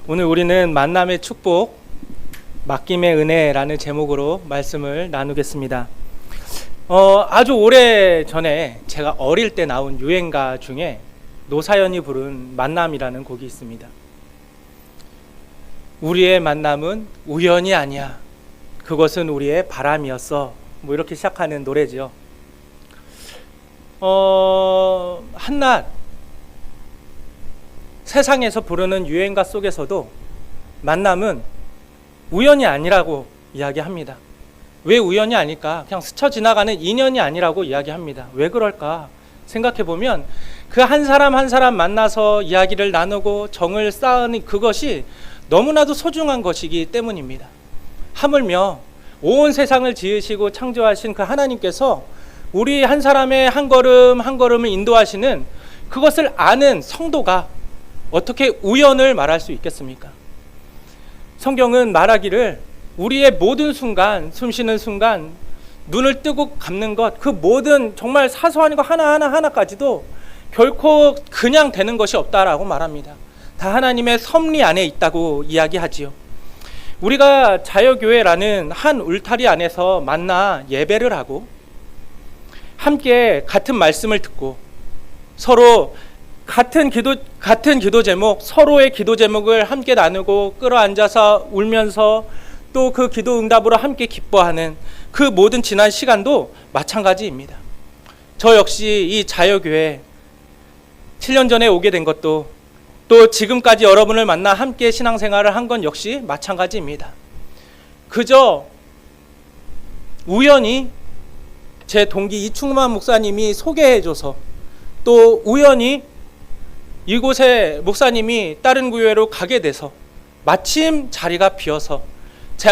오늘 우리는 만남의 축복, 맡김의 은혜라는 제목으로 말씀을 나누겠습니다. 아주 오래 전에 제가 어릴 때 나온 유행가 중에 노사연이 부른 만남이라는 곡이 있습니다. 우리의 만남은 우연이 아니야. 그것은 우리의 바람이었어. 뭐 이렇게 시작하는 노래죠. 한낱 세상에서 부르는 유행가 속에서도 만남은 우연이 아니라고 이야기합니다. 왜 우연이 아닐까? 그냥 스쳐 지나가는 인연이 아니라고 이야기합니다. 왜 그럴까? 생각해보면 그 한 사람 한 사람 만나서 이야기를 나누고 정을 쌓으니 그것이 너무나도 소중한 것이기 때문입니다. 하물며 온 세상을 지으시고 창조하신 그 하나님께서 우리 한 사람의 한 걸음 한 걸음을 인도하시는 그것을 아는 성도가 어떻게 우연을 말할 수 있겠습니까? 성경은 말하기를 우리의 모든 순간, 숨쉬는 순간, 눈을 뜨고 감는 것, 그 모든 정말 사소한 것 하나까지도 결코 그냥 되는 것이 없다라고 말합니다. 다 하나님의 섭리 안에 있다고 이야기하지요. 우리가 자여교회라는 한 울타리 안에서 만나 예배를 하고 함께 같은 말씀을 듣고 서로 같은 기도 제목, 서로의 기도 제목을 함께 나누고 끌어앉아서 울면서 또 그 기도 응답으로 함께 기뻐하는 그 모든 지난 시간도 마찬가지입니다. 저 역시 이 자여교회 7년 전에 오게 된 것도 또 지금까지 여러분을 만나 함께 신앙생활을 한 건 역시 마찬가지입니다. 그저 우연히 제 동기 이충만 목사님이 소개해줘서 또 우연히 이곳에 목사님이 다른 교회로 가게 돼서 마침 자리가 비어서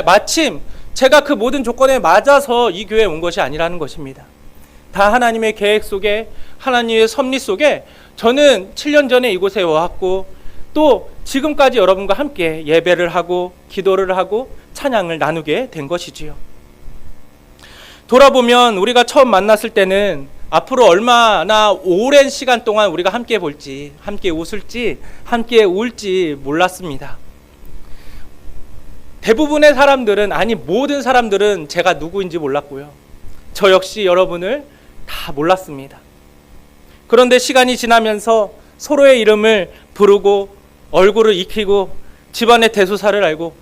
마침 제가 그 모든 조건에 맞아서 이 교회에 온 것이 아니라는 것입니다. 다 하나님의 계획 속에 하나님의 섭리 속에 저는 7년 전에 이곳에 왔고 또 지금까지 여러분과 함께 예배를 하고 기도를 하고 찬양을 나누게 된 것이지요. 돌아보면 우리가 처음 만났을 때는 앞으로 얼마나 오랜 시간 동안 우리가 함께 볼지, 함께 웃을지, 함께 울지 몰랐습니다. 대부분의 사람들은, 아니 모든 사람들은 제가 누구인지 몰랐고요. 저 역시 여러분을 다 몰랐습니다. 그런데 시간이 지나면서 서로의 이름을 부르고 얼굴을 익히고 집안의 대소사를 알고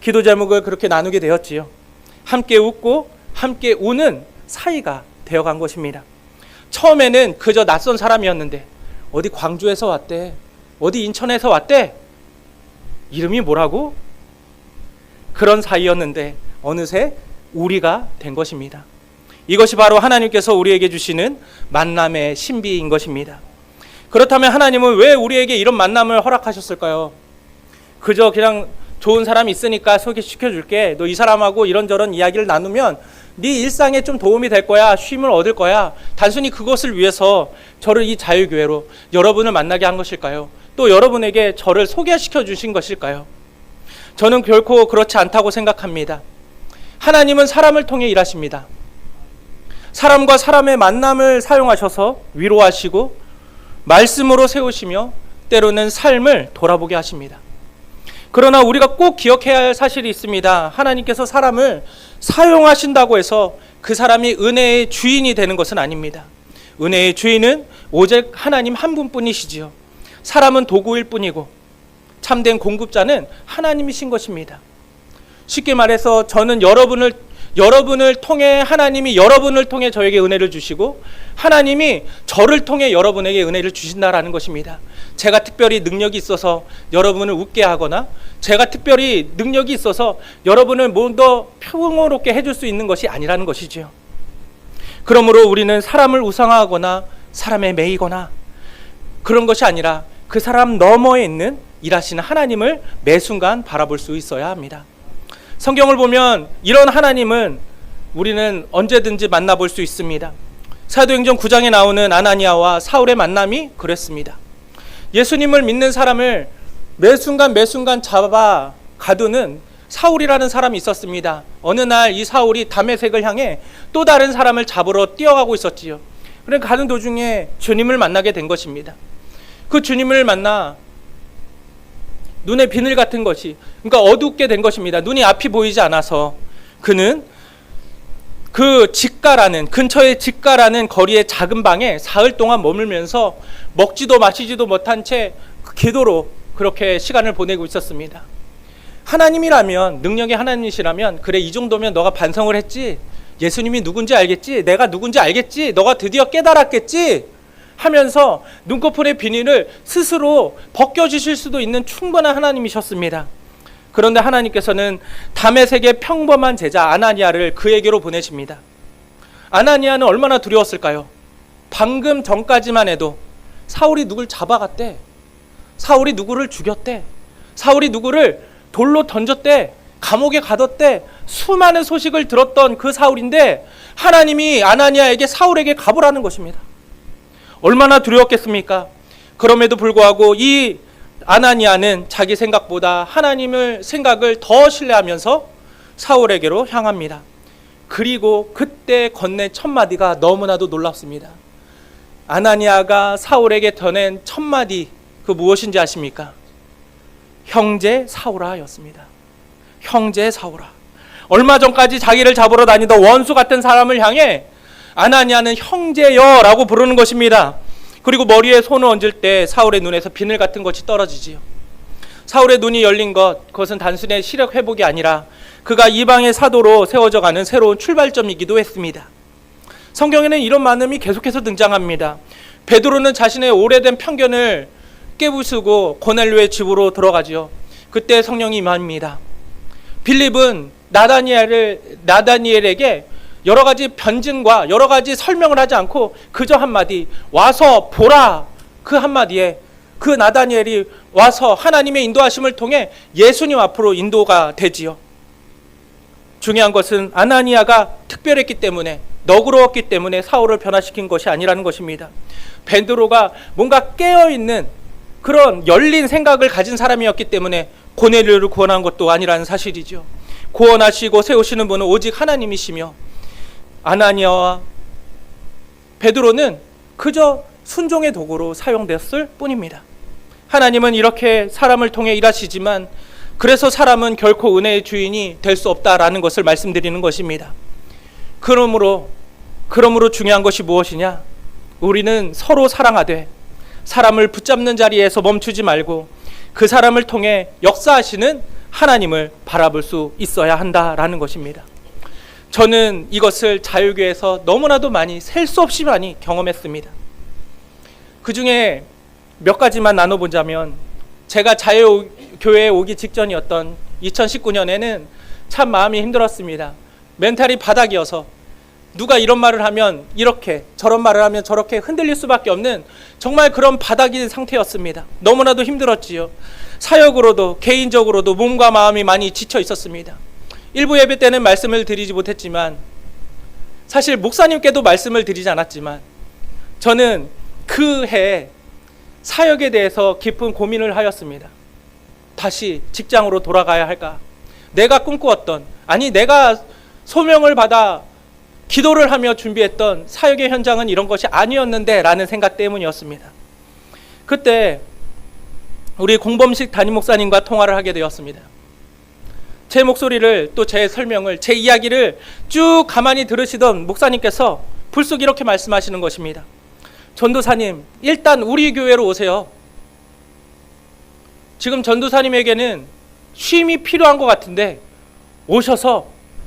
기도 제목을 그렇게 나누게 되었지요. 함께 웃고 함께 우는 사이가 되어간 것입니다. 처음에는 그저 낯선 사람이었는데 어디 광주에서 왔대, 어디 인천에서 왔대, 이름이 뭐라고? 그런 사이였는데 어느새 우리가 된 것입니다. 이것이 바로 하나님께서 우리에게 주시는 만남의 신비인 것입니다. 그렇다면 하나님은 왜 우리에게 이런 만남을 허락하셨을까요? 그저 그냥 좋은 사람이 있으니까 소개시켜줄게, 너 이 사람하고 이런저런 이야기를 나누면 네 일상에 좀 도움이 될 거야, 쉼을 얻을 거야, 단순히 그것을 위해서 저를 이 자유교회로 여러분을 만나게 한 것일까요? 또 여러분에게 저를 소개시켜 주신 것일까요? 저는 결코 그렇지 않다고 생각합니다. 하나님은 사람을 통해 일하십니다. 사람과 사람의 만남을 사용하셔서 위로하시고 말씀으로 세우시며 때로는 삶을 돌아보게 하십니다. 그러나 우리가 꼭 기억해야 할 사실이 있습니다. 하나님께서 사람을 사용하신다고 해서 그 사람이 은혜의 주인이 되는 것은 아닙니다. 은혜의 주인은 오직 하나님 한 분뿐이시지요. 사람은 도구일 뿐이고 참된 공급자는 하나님이신 것입니다. 쉽게 말해서 저는 여러분을 통해, 하나님이 여러분을 통해 저에게 은혜를 주시고 하나님이 저를 통해 여러분에게 은혜를 주신다라는 것입니다. 제가 특별히 능력이 있어서 여러분을 웃게 하거나 제가 특별히 능력이 있어서 여러분을 좀 더 평화롭게 해줄 수 있는 것이 아니라는 것이죠. 그러므로 우리는 사람을 우상화하거나 사람에 매이거나 그런 것이 아니라 그 사람 너머에 있는 일하시는 하나님을 매 순간 바라볼 수 있어야 합니다. 성경을 보면 이런 하나님은 우리는 언제든지 만나볼 수 있습니다. 사도행전 9장에 나오는 아나니아와 사울의 만남이 그랬습니다. 예수님을 믿는 사람을 매 순간 잡아 가두는 사울이라는 사람이 있었습니다. 어느 날 이 사울이 다메섹을 향해 또 다른 사람을 잡으러 뛰어가고 있었지요. 그러니까 가는 도중에 주님을 만나게 된 것입니다. 그 주님을 만나 눈에 비늘 같은 것이, 그러니까 어둡게 된 것입니다. 눈이 앞이 보이지 않아서 그는 그 직가라는, 근처의 직가라는 거리의 작은 방에 사흘 동안 머물면서 먹지도 마시지도 못한 채 기도로 그렇게 시간을 보내고 있었습니다. 하나님이라면, 능력의 하나님이시라면, 그래 이 정도면 너가 반성을 했지, 예수님이 누군지 알겠지, 내가 누군지 알겠지, 너가 드디어 깨달았겠지 하면서 눈꺼풀의 비닐을 스스로 벗겨주실 수도 있는 충분한 하나님이셨습니다. 그런데 하나님께서는 다메섹의 평범한 제자 아나니아를 그에게로 보내십니다. 아나니아는 얼마나 두려웠을까요? 방금 전까지만 해도 사울이 누굴 잡아갔대, 사울이 누구를 죽였대, 사울이 누구를 돌로 던졌대, 감옥에 가뒀대, 수많은 소식을 들었던 그 사울인데 하나님이 아나니아에게 사울에게 가보라는 것입니다. 얼마나 두려웠겠습니까? 그럼에도 불구하고 이 아나니아는 자기 생각보다 하나님의 생각을 더 신뢰하면서 사울에게로 향합니다. 그리고 그때 건넨 첫 마디가 너무나도 놀랍습니다. 아나니아가 사울에게 전한 첫 마디, 그 무엇인지 아십니까? 형제 사울아 였습니다. 형제 사울아. 얼마 전까지 자기를 잡으러 다니던 원수 같은 사람을 향해 아나니아는 형제여라고 부르는 것입니다. 그리고 머리에 손을 얹을 때 사울의 눈에서 비늘 같은 것이 떨어지지요. 사울의 눈이 열린 것, 그것은 단순히 시력 회복이 아니라 그가 이방의 사도로 세워져 가는 새로운 출발점이기도 했습니다. 성경에는 이런 말씀이 계속해서 등장합니다. 베드로는 자신의 오래된 편견을 깨부수고 고넬료의 집으로 들어가지요. 그때 성령이 임합니다. 빌립은 나다니엘에게 여러 가지 변증과 여러 가지 설명을 하지 않고 그저 한마디, 와서 보라, 그 한마디에 그 나다니엘이 와서 하나님의 인도하심을 통해 예수님 앞으로 인도가 되지요. 중요한 것은 아나니아가 특별했기 때문에, 너그러웠기 때문에 사울을 변화시킨 것이 아니라는 것입니다. 베드로가 뭔가 깨어있는 그런 열린 생각을 가진 사람이었기 때문에 고넬료를 구원한 것도 아니라는 사실이죠. 구원하시고 세우시는 분은 오직 하나님이시며 아나니아와 베드로는 그저 순종의 도구로 사용되었을 뿐입니다. 하나님은 이렇게 사람을 통해 일하시지만 그래서 사람은 결코 은혜의 주인이 될 수 없다라는 것을 말씀드리는 것입니다. 그러므로 중요한 것이 무엇이냐? 우리는 서로 사랑하되 사람을 붙잡는 자리에서 멈추지 말고 그 사람을 통해 역사하시는 하나님을 바라볼 수 있어야 한다라는 것입니다. 저는 이것을 자유교회에서 너무나도 많이, 셀 수 없이 많이 경험했습니다. 그 중에 몇 가지만 나눠보자면, 제가 자유교회에 오기 직전이었던 2019년에는 참 마음이 힘들었습니다. 멘탈이 바닥이어서 누가 이런 말을 하면 이렇게, 저런 말을 하면 저렇게 흔들릴 수밖에 없는 정말 그런 바닥인 상태였습니다. 너무나도 힘들었지요. 사역으로도 개인적으로도 몸과 마음이 많이 지쳐 있었습니다. 일부 예배 때는 말씀을 드리지 못했지만, 사실 목사님께도 말씀을 드리지 않았지만, 저는 그 해 사역에 대해서 깊은 고민을 하였습니다. 다시 직장으로 돌아가야 할까? 내가 꿈꾸었던, 아니 내가 소명을 받아 기도를 하며 준비했던 사역의 현장은 이런 것이 아니었는데 라는 생각 때문이었습니다. 그때 우리 공범식 담임 목사님과 통화를 하게 되었습니다. 제 목소리를, 또 제 설명을, 제 이야기를 쭉 가만히 들으시던 목사님께서 불쑥 이렇게 말씀하시는 것입니다. 전도사님, 일단 우리 교회로 오세요. 지금 전도사님에게는 쉼이 필요한 것 같은데 오셔서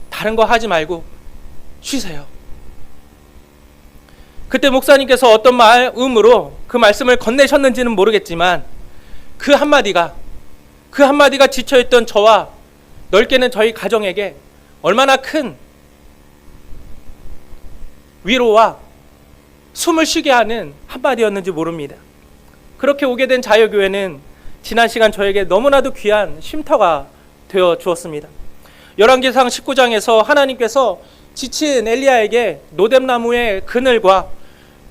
다른 거 하지 말고 쉬세요. 그때 목사님께서 어떤 마음으로 그 말씀을 건네셨는지는 모르겠지만 그 한마디가 지쳐있던 저와 넓게는 저희 가정에게 얼마나 큰 위로와 숨을 쉬게 하는 한마디였는지 모릅니다. 그렇게 오게 된 자유교회는 지난 시간 저에게 너무나도 귀한 쉼터가 되어 주었습니다. 열왕기상 19장에서 하나님께서 지친 엘리야에게 노뎀나무의 그늘과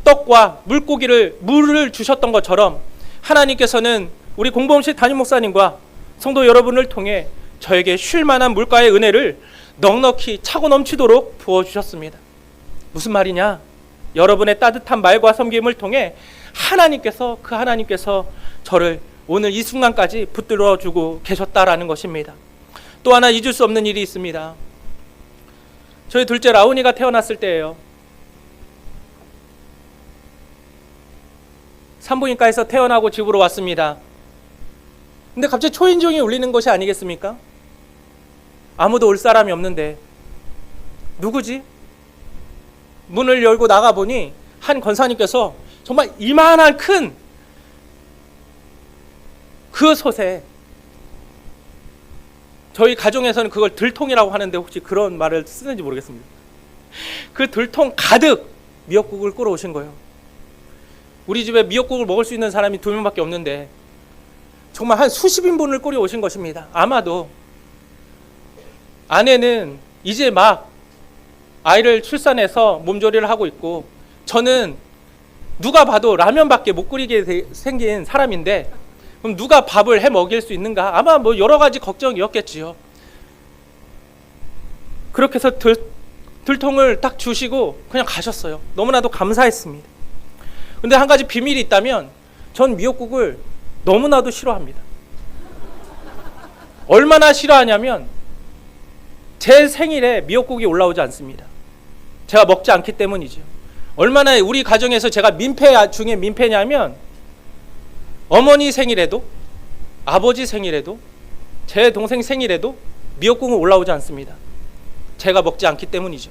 떡과 물을 주셨던 것처럼 하나님께서는 우리 공범식 담임 목사님과 성도 여러분을 통해 저에게 쉴 만한 물가의 은혜를 넉넉히 차고 넘치도록 부어주셨습니다. 무슨 말이냐? 여러분의 따뜻한 말과 섬김을 통해 하나님께서 저를 오늘 이 순간까지 붙들어주고 계셨다라는 것입니다. 또 하나 잊을 수 없는 일이 있습니다. 저희 둘째 라온이가 태어났을 때예요. 산부인과에서 태어나고 집으로 왔습니다. 근데 갑자기 초인종이 울리는 것이 아니겠습니까? 아무도 올 사람이 없는데 누구지? 문을 열고 나가보니 한 권사님께서 정말 이만한 큰 그 솥에, 저희 가정에서는 그걸 들통이라고 하는데 혹시 그런 말을 쓰는지 모르겠습니다. 그 들통 가득 미역국을 끓여 오신 거예요. 우리 집에 미역국을 먹을 수 있는 사람이 2명밖에 없는데 정말 한 수십 인분을 끓여 오신 것입니다. 아마도 아내는 이제 막 아이를 출산해서 몸조리를 하고 있고, 저는 누가 봐도 라면밖에 못 끓이게 생긴 사람인데 그럼 누가 밥을 해 먹일 수 있는가? 아마 뭐 여러 가지 걱정이었겠지요. 그렇게 해서 들통을 딱 주시고 그냥 가셨어요. 너무나도 감사했습니다. 근데 한 가지 비밀이 있다면 전 미역국을 너무나도 싫어합니다. 얼마나 싫어하냐면 제 생일에 미역국이 올라오지 않습니다. 제가 먹지 않기 때문이죠. 얼마나 우리 가정에서 제가 민폐 중에 민폐냐면 어머니 생일에도, 아버지 생일에도, 제 동생 생일에도 미역국은 올라오지 않습니다. 제가 먹지 않기 때문이죠.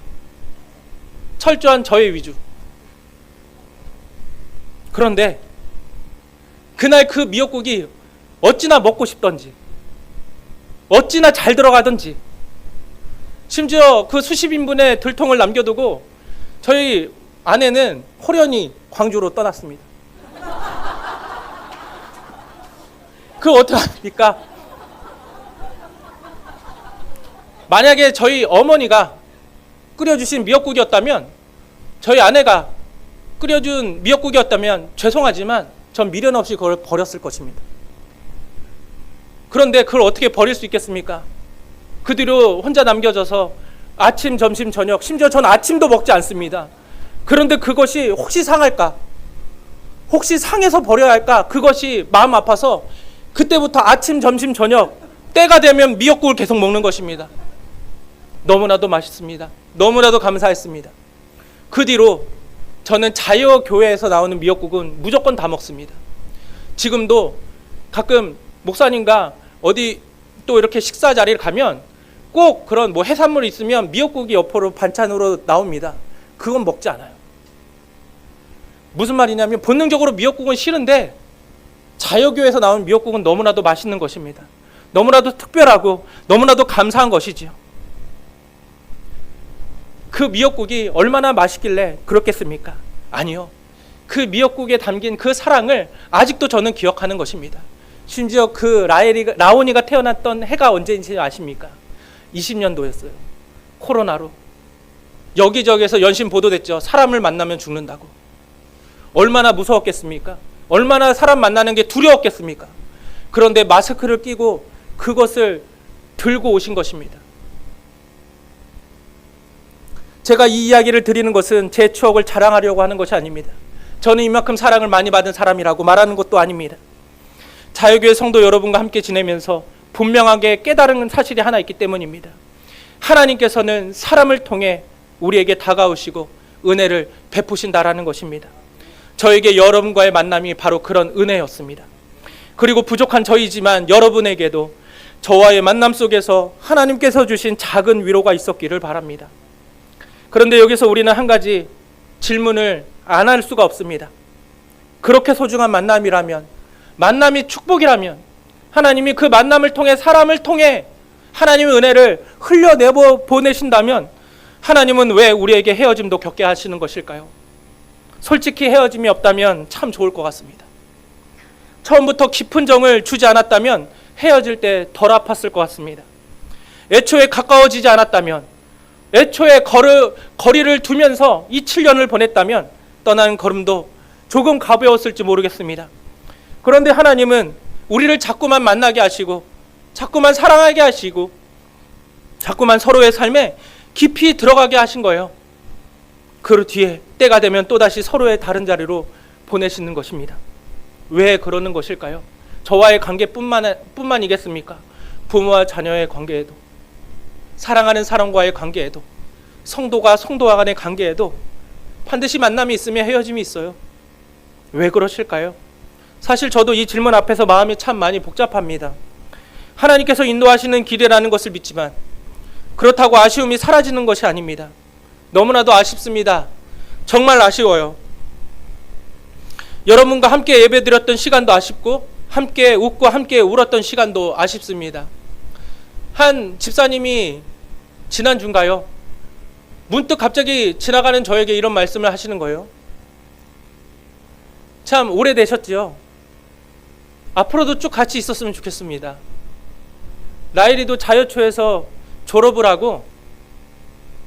철저한 저의 위주. 그런데 그날 그 미역국이 어찌나 먹고 싶던지, 어찌나 잘 들어가던지, 심지어 그 수십 인분의 들통을 남겨두고 저희 아내는 호련히 광주로 떠났습니다. 그 어떡합니까? 만약에 저희 어머니가 끓여주신 미역국이었다면, 저희 아내가 끓여준 미역국이었다면 죄송하지만 전 미련 없이 그걸 버렸을 것입니다. 그런데 그걸 어떻게 버릴 수 있겠습니까? 그 뒤로 혼자 남겨져서 아침, 점심, 저녁, 심지어 전 아침도 먹지 않습니다. 그런데 그것이 혹시 상할까? 혹시 상해서 버려야 할까? 그것이 마음 아파서 그때부터 아침, 점심, 저녁 때가 되면 미역국을 계속 먹는 것입니다. 너무나도 맛있습니다. 너무나도 감사했습니다. 그 뒤로 저는 자유교회에서 나오는 미역국은 무조건 다 먹습니다. 지금도 가끔 목사님과 어디 또 이렇게 식사 자리를 가면 꼭 그런 뭐 해산물이 있으면 미역국이 옆으로 반찬으로 나옵니다. 그건 먹지 않아요. 무슨 말이냐면 본능적으로 미역국은 싫은데 자유교회에서 나온 미역국은 너무나도 맛있는 것입니다. 너무나도 특별하고 너무나도 감사한 것이지요. 그 미역국이 얼마나 맛있길래 그렇겠습니까? 아니요. 그 미역국에 담긴 그 사랑을 아직도 저는 기억하는 것입니다. 심지어 그 라온이가 태어났던 해가 언제인지 아십니까? 20년도였어요. 코로나로. 여기저기에서 연신 보도됐죠. 사람을 만나면 죽는다고. 얼마나 무서웠겠습니까? 얼마나 사람 만나는 게 두려웠겠습니까? 그런데 마스크를 끼고 그것을 들고 오신 것입니다. 제가 이 이야기를 드리는 것은 제 추억을 자랑하려고 하는 것이 아닙니다. 저는 이만큼 사랑을 많이 받은 사람이라고 말하는 것도 아닙니다. 자유교회 성도 여러분과 함께 지내면서 분명하게 깨달은 사실이 하나 있기 때문입니다. 하나님께서는 사람을 통해 우리에게 다가오시고 은혜를 베푸신다라는 것입니다. 저에게 여러분과의 만남이 바로 그런 은혜였습니다. 그리고 부족한 저이지만 여러분에게도 저와의 만남 속에서 하나님께서 주신 작은 위로가 있었기를 바랍니다. 그런데 여기서 우리는 한 가지 질문을 안 할 수가 없습니다. 그렇게 소중한 만남이라면, 만남이 축복이라면, 하나님이 그 만남을 통해 사람을 통해 하나님의 은혜를 흘려내보 보내신다면 하나님은 왜 우리에게 헤어짐도 겪게 하시는 것일까요? 솔직히 헤어짐이 없다면 참 좋을 것 같습니다. 처음부터 깊은 정을 주지 않았다면 헤어질 때 덜 아팠을 것 같습니다. 애초에 가까워지지 않았다면, 애초에 거리를 두면서 이 7년을 보냈다면 떠나는 걸음도 조금 가벼웠을지 모르겠습니다. 그런데 하나님은 우리를 자꾸만 만나게 하시고 자꾸만 사랑하게 하시고 자꾸만 서로의 삶에 깊이 들어가게 하신 거예요. 그 뒤에 때가 되면 또다시 서로의 다른 자리로 보내시는 것입니다. 왜 그러는 것일까요? 저와의 관계뿐만이겠습니까? 부모와 자녀의 관계에도, 사랑하는 사람과의 관계에도, 성도가 성도와 간의 관계에도 반드시 만남이 있으면 헤어짐이 있어요. 왜 그러실까요? 사실 저도 이 질문 앞에서 마음이 참 많이 복잡합니다. 하나님께서 인도하시는 길이라는 것을 믿지만 그렇다고 아쉬움이 사라지는 것이 아닙니다. 너무나도 아쉽습니다. 정말 아쉬워요. 여러분과 함께 예배드렸던 시간도 아쉽고 함께 웃고 함께 울었던 시간도 아쉽습니다. 한 집사님이 지난주인가요? 문득 갑자기 지나가는 저에게 이런 말씀을 하시는 거예요. 참 오래되셨죠? 앞으로도 쭉 같이 있었으면 좋겠습니다. 라일이도 자여초에서 졸업을 하고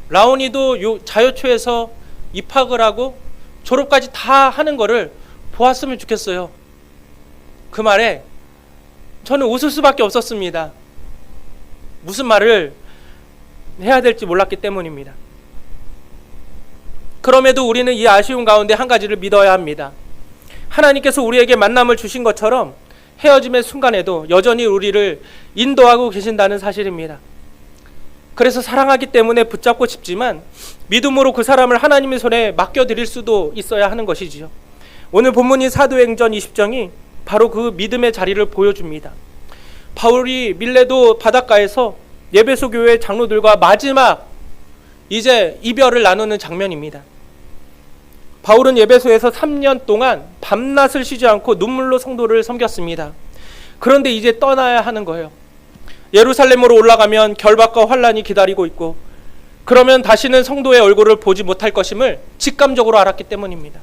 라온이도 자여초에서 입학을 하고 졸업까지 다 하는 거를 보았으면 좋겠어요. 그 말에 저는 웃을 수밖에 없었습니다. 무슨 말을 해야 될지 몰랐기 때문입니다. 그럼에도 우리는 이 아쉬움 가운데 한 가지를 믿어야 합니다. 하나님께서 우리에게 만남을 주신 것처럼 헤어짐의 순간에도 여전히 우리를 인도하고 계신다는 사실입니다. 그래서 사랑하기 때문에 붙잡고 싶지만 믿음으로 그 사람을 하나님의 손에 맡겨드릴 수도 있어야 하는 것이지요. 오늘 본문인 사도행전 20장이 바로 그 믿음의 자리를 보여줍니다. 바울이 밀레도 바닷가에서 예배소 교회 장로들과 마지막 이제 이별을 나누는 장면입니다. 바울은 예배소에서 3년 동안 밤낮을 쉬지 않고 눈물로 성도를 섬겼습니다. 그런데 이제 떠나야 하는 거예요. 예루살렘으로 올라가면 결박과 환란이 기다리고 있고 그러면 다시는 성도의 얼굴을 보지 못할 것임을 직감적으로 알았기 때문입니다.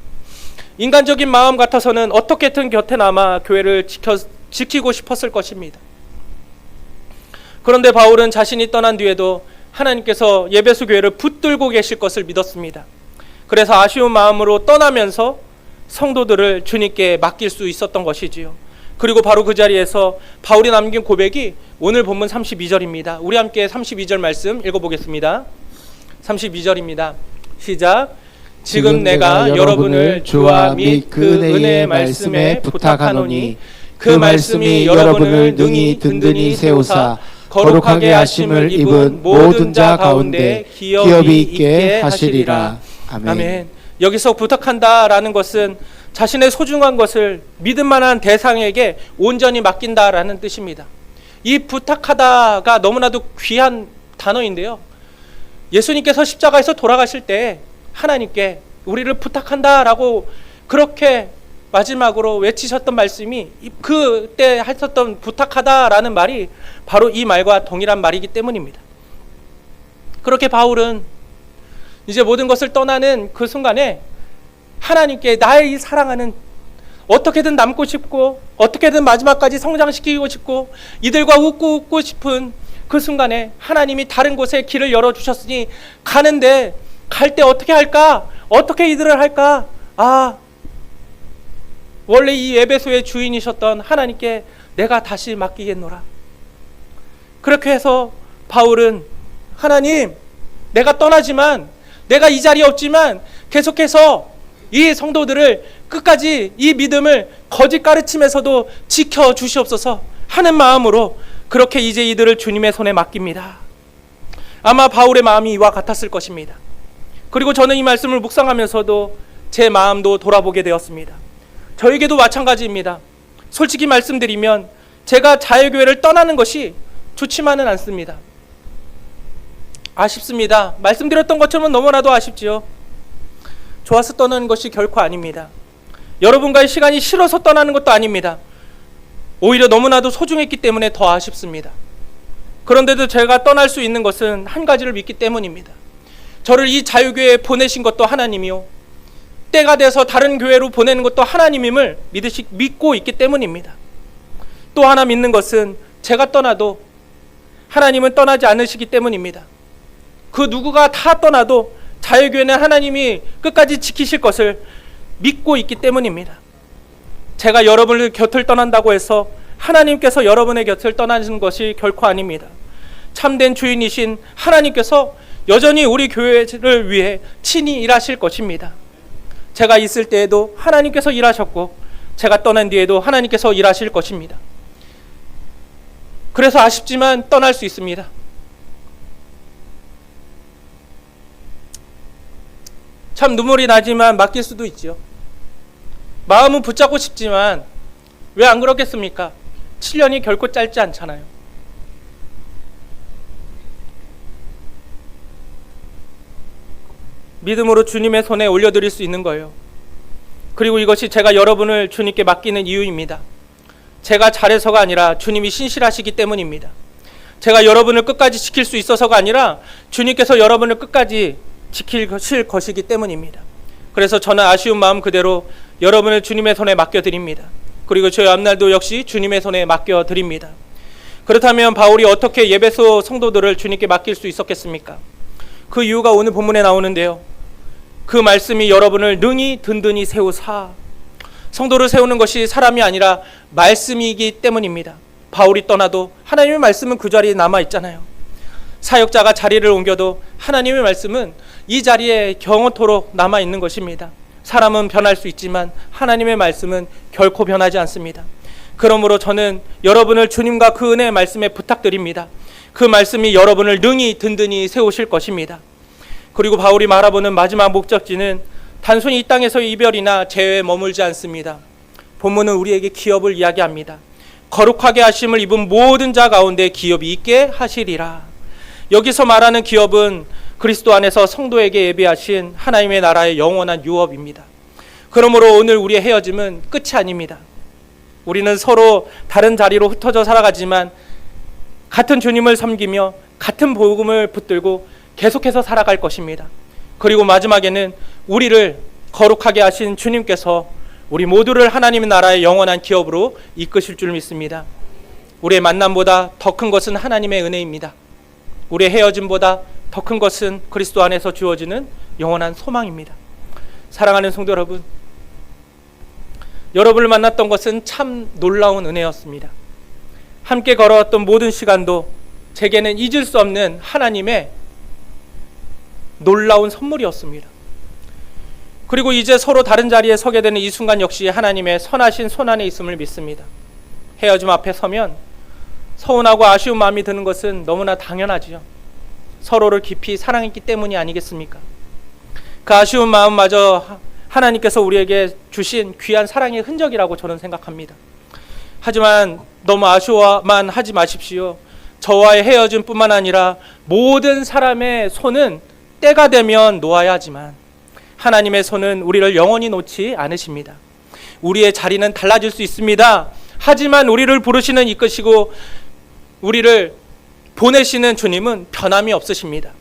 인간적인 마음 같아서는 어떻게든 곁에 남아 교회를 지키고 싶었을 것입니다. 그런데 바울은 자신이 떠난 뒤에도 하나님께서 예배소 교회를 붙들고 계실 것을 믿었습니다. 그래서 아쉬운 마음으로 떠나면서 성도들을 주님께 맡길 수 있었던 것이지요. 그리고 바로 그 자리에서 바울이 남긴 고백이 오늘 본문 32절입니다. 우리 함께 32절 말씀 읽어보겠습니다. 32절입니다. 시작. 지금 내가 여러분을 주와 및 그 은혜의 말씀에 부탁하노니 그 말씀이 여러분을 능히 든든히 세우사 거룩하게 하심을 입은 모든 자 가운데 기업이 있게 하시리라. 아멘. 여기서 부탁한다라는 것은 자신의 소중한 것을 믿을 만한 대상에게 온전히 맡긴다라는 뜻입니다. 이 부탁하다가 너무나도 귀한 단어인데요. 예수님께서 십자가에서 돌아가실 때 하나님께 우리를 부탁한다라고 그렇게 마지막으로 외치셨던 말씀이 그때 하셨던 부탁하다라는 말이 바로 이 말과 동일한 말이기 때문입니다. 그렇게 바울은 이제 모든 것을 떠나는 그 순간에 하나님께 나의 이 사랑하는 어떻게든 남고 싶고 어떻게든 마지막까지 성장시키고 싶고 이들과 웃고 싶은 그 순간에 하나님이 다른 곳에 길을 열어주셨으니 가는데 갈 때 어떻게 할까? 어떻게 이들을 할까? 원래 이 에베소의 주인이셨던 하나님께 내가 다시 맡기겠노라. 그렇게 해서 바울은 하나님, 내가 떠나지만 내가 이 자리에 없지만 계속해서 이 성도들을 끝까지 이 믿음을 거짓 가르침에서도 지켜주시옵소서 하는 마음으로 그렇게 이제 이들을 주님의 손에 맡깁니다. 아마 바울의 마음이 이와 같았을 것입니다. 그리고 저는 이 말씀을 묵상하면서도 제 마음도 돌아보게 되었습니다. 저에게도 마찬가지입니다. 솔직히 말씀드리면 제가 자유교회를 떠나는 것이 좋지만은 않습니다. 아쉽습니다. 말씀드렸던 것처럼 너무나도 아쉽지요. 좋아서 떠나는 것이 결코 아닙니다. 여러분과의 시간이 싫어서 떠나는 것도 아닙니다. 오히려 너무나도 소중했기 때문에 더 아쉽습니다. 그런데도 제가 떠날 수 있는 것은 한 가지를 믿기 때문입니다. 저를 이 자유교회에 보내신 것도 하나님이요, 때가 돼서 다른 교회로 보내는 것도 하나님임을 믿고 있기 때문입니다. 또 하나 믿는 것은 제가 떠나도 하나님은 떠나지 않으시기 때문입니다. 그 누구가 다 떠나도 자유교회는 하나님이 끝까지 지키실 것을 믿고 있기 때문입니다. 제가 여러분의 곁을 떠난다고 해서 하나님께서 여러분의 곁을 떠나는 것이 결코 아닙니다. 참된 주인이신 하나님께서 여전히 우리 교회를 위해 친히 일하실 것입니다. 제가 있을 때에도 하나님께서 일하셨고 제가 떠난 뒤에도 하나님께서 일하실 것입니다. 그래서 아쉽지만 떠날 수 있습니다. 참 눈물이 나지만 맡길 수도 있죠. 마음은 붙잡고 싶지만 왜 안 그렇겠습니까? 7년이 결코 짧지 않잖아요. 믿음으로 주님의 손에 올려드릴 수 있는 거예요. 그리고 이것이 제가 여러분을 주님께 맡기는 이유입니다. 제가 잘해서가 아니라 주님이 신실하시기 때문입니다. 제가 여러분을 끝까지 지킬 수 있어서가 아니라 주님께서 여러분을 끝까지 지킬 것이기 때문입니다. 그래서 저는 아쉬운 마음 그대로 여러분을 주님의 손에 맡겨드립니다. 그리고 저희 앞날도 역시 주님의 손에 맡겨드립니다. 그렇다면 바울이 어떻게 예배소 성도들을 주님께 맡길 수 있었겠습니까? 그 이유가 오늘 본문에 나오는데요. 그 말씀이 여러분을 능히 든든히 세우사. 성도를 세우는 것이 사람이 아니라 말씀이기 때문입니다. 바울이 떠나도 하나님의 말씀은 그 자리에 남아있잖아요. 사역자가 자리를 옮겨도 하나님의 말씀은 이 자리에 영원토록 남아있는 것입니다. 사람은 변할 수 있지만 하나님의 말씀은 결코 변하지 않습니다. 그러므로 저는 여러분을 주님과 그 은혜의 말씀에 부탁드립니다. 그 말씀이 여러분을 능히 든든히 세우실 것입니다. 그리고 바울이 말하보는 마지막 목적지는 단순히 이 땅에서의 이별이나 재회에 머물지 않습니다. 본문은 우리에게 기업을 이야기합니다. 거룩하게 하심을 입은 모든 자 가운데 기업이 있게 하시리라. 여기서 말하는 기업은 그리스도 안에서 성도에게 예비하신 하나님의 나라의 영원한 유업입니다. 그러므로 오늘 우리의 헤어짐은 끝이 아닙니다. 우리는 서로 다른 자리로 흩어져 살아가지만 같은 주님을 섬기며 같은 복음을 붙들고 계속해서 살아갈 것입니다. 그리고 마지막에는 우리를 거룩하게 하신 주님께서 우리 모두를 하나님의 나라의 영원한 기업으로 이끄실 줄 믿습니다. 우리의 만남보다 더 큰 것은 하나님의 은혜입니다. 우리의 헤어짐보다 더 큰 것은 그리스도 안에서 주어지는 영원한 소망입니다. 사랑하는 성도 여러분, 여러분을 만났던 것은 참 놀라운 은혜였습니다. 함께 걸어왔던 모든 시간도 제게는 잊을 수 없는 하나님의 놀라운 선물이었습니다. 그리고 이제 서로 다른 자리에 서게 되는 이 순간 역시 하나님의 선하신 손 안에 있음을 믿습니다. 헤어짐 앞에 서면 서운하고 아쉬운 마음이 드는 것은 너무나 당연하지요. 서로를 깊이 사랑했기 때문이 아니겠습니까? 그 아쉬운 마음마저 하나님께서 우리에게 주신 귀한 사랑의 흔적이라고 저는 생각합니다. 하지만 너무 아쉬워만 하지 마십시오. 저와의 헤어짐뿐만 아니라 모든 사람의 손은 때가 되면 놓아야 하지만 하나님의 손은 우리를 영원히 놓지 않으십니다. 우리의 자리는 달라질 수 있습니다. 하지만 우리를 부르시는 이끄시고 우리를 보내시는 주님은 변함이 없으십니다.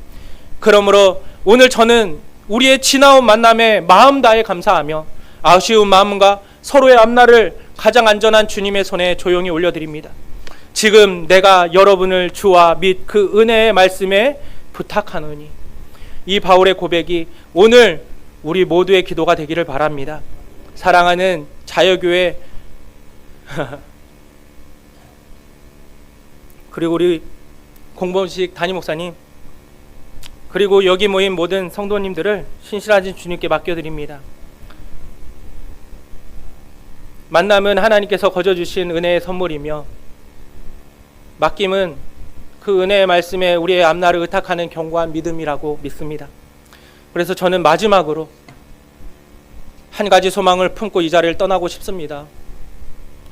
그러므로 오늘 저는 우리의 지나온 만남에 마음 다해 감사하며 아쉬운 마음과 서로의 앞날을 가장 안전한 주님의 손에 조용히 올려드립니다. 지금 내가 여러분을 주와 및 그 은혜의 말씀에 부탁하노니. 이 바울의 고백이 오늘 우리 모두의 기도가 되기를 바랍니다. 사랑하는 자여교회 그리고 우리 공범식 담임 목사님 그리고 여기 모인 모든 성도님들을 신실하신 주님께 맡겨드립니다. 만남은 하나님께서 거저주신 은혜의 선물이며 맡김은 그 은혜의 말씀에 우리의 앞날을 의탁하는 견고한 믿음이라고 믿습니다. 그래서 저는 마지막으로 한 가지 소망을 품고 이 자리를 떠나고 싶습니다.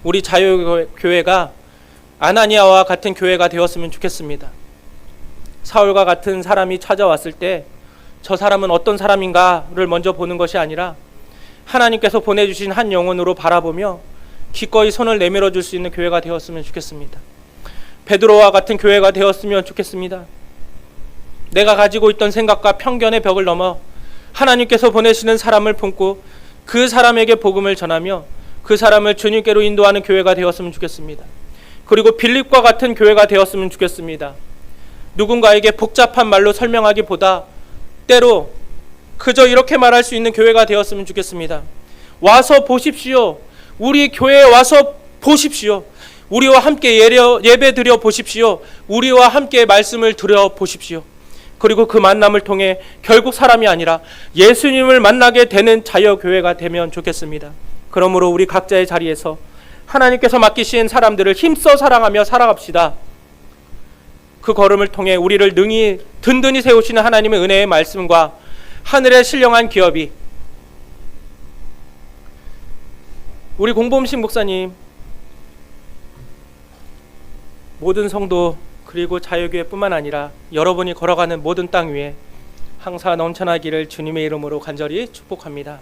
우리 자유교회가 아나니아와 같은 교회가 되었으면 좋겠습니다. 사울과 같은 사람이 찾아왔을 때 저 사람은 어떤 사람인가를 먼저 보는 것이 아니라 하나님께서 보내주신 한 영혼으로 바라보며 기꺼이 손을 내밀어 줄 수 있는 교회가 되었으면 좋겠습니다. 베드로와 같은 교회가 되었으면 좋겠습니다. 내가 가지고 있던 생각과 편견의 벽을 넘어 하나님께서 보내시는 사람을 품고 그 사람에게 복음을 전하며 그 사람을 주님께로 인도하는 교회가 되었으면 좋겠습니다. 그리고 빌립과 같은 교회가 되었으면 좋겠습니다. 누군가에게 복잡한 말로 설명하기보다 때로 그저 이렇게 말할 수 있는 교회가 되었으면 좋겠습니다. 와서 보십시오. 우리 교회에 와서 보십시오. 우리와 함께 예배 드려 보십시오. 우리와 함께 말씀을 들어 보십시오. 그리고 그 만남을 통해 결국 사람이 아니라 예수님을 만나게 되는 자여교회가 되면 좋겠습니다. 그러므로 우리 각자의 자리에서 하나님께서 맡기신 사람들을 힘써 사랑하며 살아갑시다. 그 걸음을 통해 우리를 능히 든든히 세우시는 하나님의 은혜의 말씀과 하늘의 신령한 기업이 우리 공범식 목사님, 모든 성도 그리고 자유교회뿐만 아니라 여러분이 걸어가는 모든 땅 위에 항상 넘쳐나기를 주님의 이름으로 간절히 축복합니다.